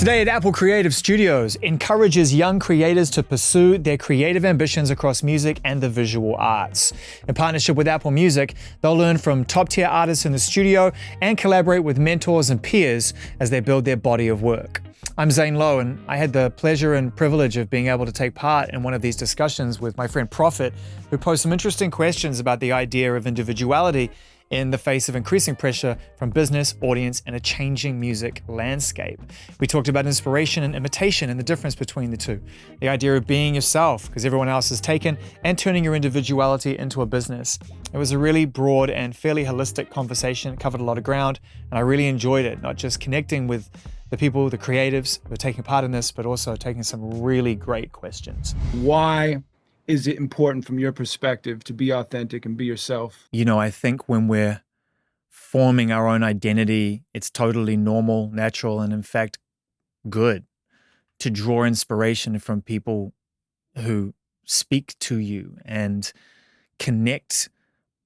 Today at Apple Creative Studios encourages young creators to pursue their creative ambitions across music and the visual arts. In partnership with Apple Music, they'll learn from top-tier artists in the studio and collaborate with mentors and peers as they build their body of work. I'm Zeyne Lowe, and I had the pleasure and privilege of being able to take part in one of these discussions with my friend Prophet, who posed some interesting questions about the idea of individuality in the face of increasing pressure from business, audience, and a changing music landscape. We talked about inspiration and imitation and the difference between the two. The idea of being yourself, because everyone else is taken, and turning your individuality into a business. It was a really broad and fairly holistic conversation. It covered a lot of ground, and I really enjoyed it, not just connecting with the people, the creatives who are taking part in this, but also taking some really great questions. Why is it important from your perspective to be authentic and be yourself? You know, I think when we're forming our own identity, it's totally normal, natural, and in fact, good to draw inspiration from people who speak to you and connect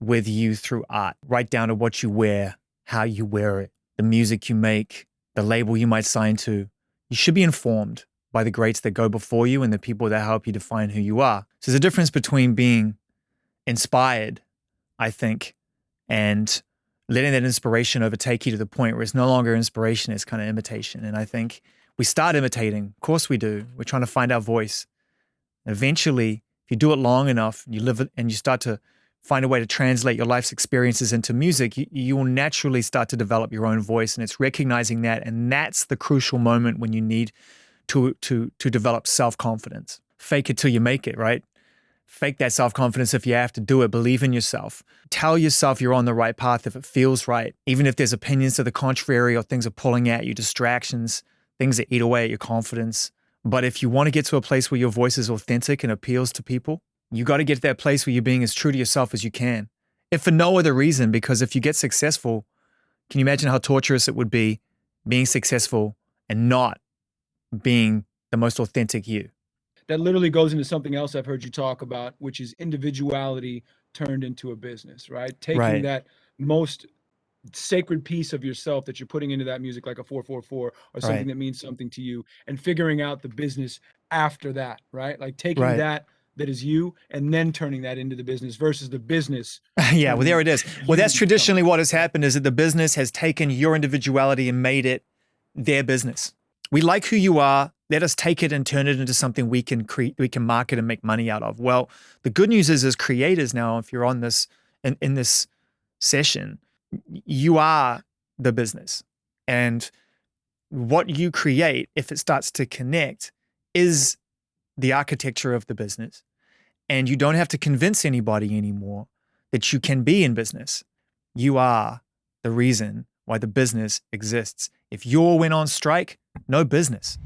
with you through art, right down to what you wear, how you wear it, the music you make, the label you might sign to. You should be informed by the greats that go before you and the people that help you define who you are. So there's a difference between being inspired, I think, and letting that inspiration overtake you to the point where it's no longer inspiration, it's kind of imitation. And I think we start imitating. Of course we do. We're trying to find our voice. Eventually, if you do it long enough, and you live it, and you start to find a way to translate your life's experiences into music, you will naturally start to develop your own voice. And it's recognizing that. And that's the crucial moment when you need to develop self-confidence. Fake it till you make it, right? Fake that self-confidence if you have to do it. Believe in yourself. Tell yourself you're on the right path if it feels right. Even if there's opinions to the contrary or things are pulling at you, distractions, things that eat away at your confidence. But if you want to get to a place where your voice is authentic and appeals to people, you got to get to that place where you're being as true to yourself as you can. If for no other reason, because if you get successful, can you imagine how torturous it would be being successful and not being the most authentic you? That literally goes into something else I've heard you talk about, which is individuality turned into a business, right? Taking that most sacred piece of yourself that you're putting into that music, like a 444 or something that means something to you, and figuring out the business after that, right? Like taking that is you and then turning that into the business versus the business. Yeah, well, there it is. Well, that's traditionally what has happened, is that the business has taken your individuality and made it their business. We like who you are. Let us take it and turn it into something we can market and make money out of. Well, the good news is, as creators now, if you're on this in this session, you are the business. And what you create, if it starts to connect, is the architecture of the business. And you don't have to convince anybody anymore that you can be in business. You are the reason why the business exists. If yours went on strike, no business.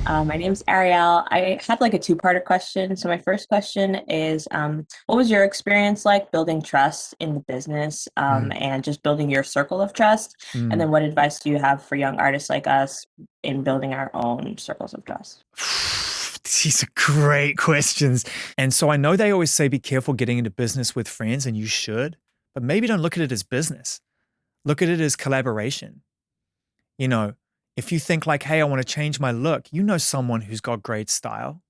My name's Ariel. I had like a two-parter question. So my first question is, what was your experience like building trust in the business and just building your circle of trust? And then what advice do you have for young artists like us in building our own circles of trust? These are great questions. And so I know they always say be careful getting into business with friends, and you should, but maybe don't look at it as business. Look at it as collaboration. You know, if you think like, hey, I want to change my look, you know someone who's got great style.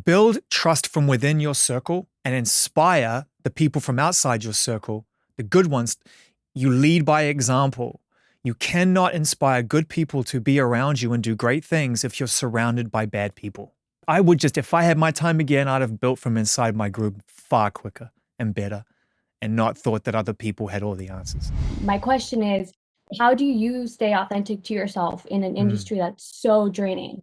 Build trust from within your circle and inspire the people from outside your circle, the good ones. You lead by example. You cannot inspire good people to be around you and do great things if you're surrounded by bad people. I would just, if I had my time again, I'd have built from inside my group far quicker and better and not thought that other people had all the answers. My question is, how do you stay authentic to yourself in an industry that's so draining?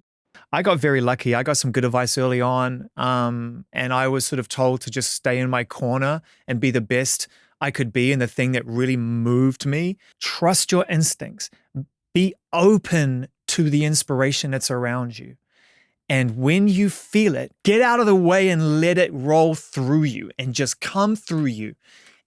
I got very lucky. I got some good advice early on. And I was sort of told to just stay in my corner and be the best I could be. And the thing that really moved me, trust your instincts. Be open to the inspiration that's around you. And when you feel it, get out of the way and let it roll through you and just come through you.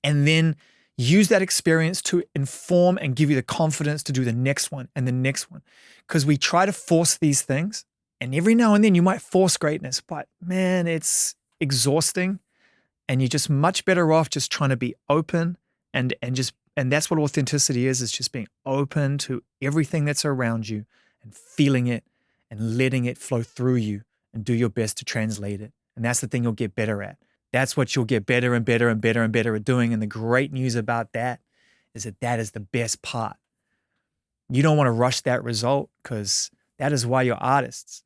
And then use that experience to inform and give you the confidence to do the next one and the next one. Because we try to force these things, and every now and then you might force greatness, but man, it's exhausting. And you're just much better off just trying to be open and that's what authenticity is just being open to everything that's around you and feeling it and letting it flow through you and do your best to translate it. And that's the thing you'll get better at. That's what you'll get better and better and better and better at doing. And the great news about that is the best part. You don't want to rush that result, because that is why you're artists,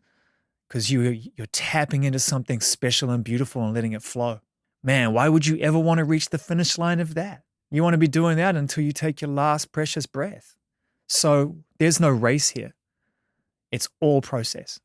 because you're tapping into something special and beautiful and letting it flow. Man, why would you ever want to reach the finish line of that? You want to be doing that until you take your last precious breath. So there's no race here. It's all process.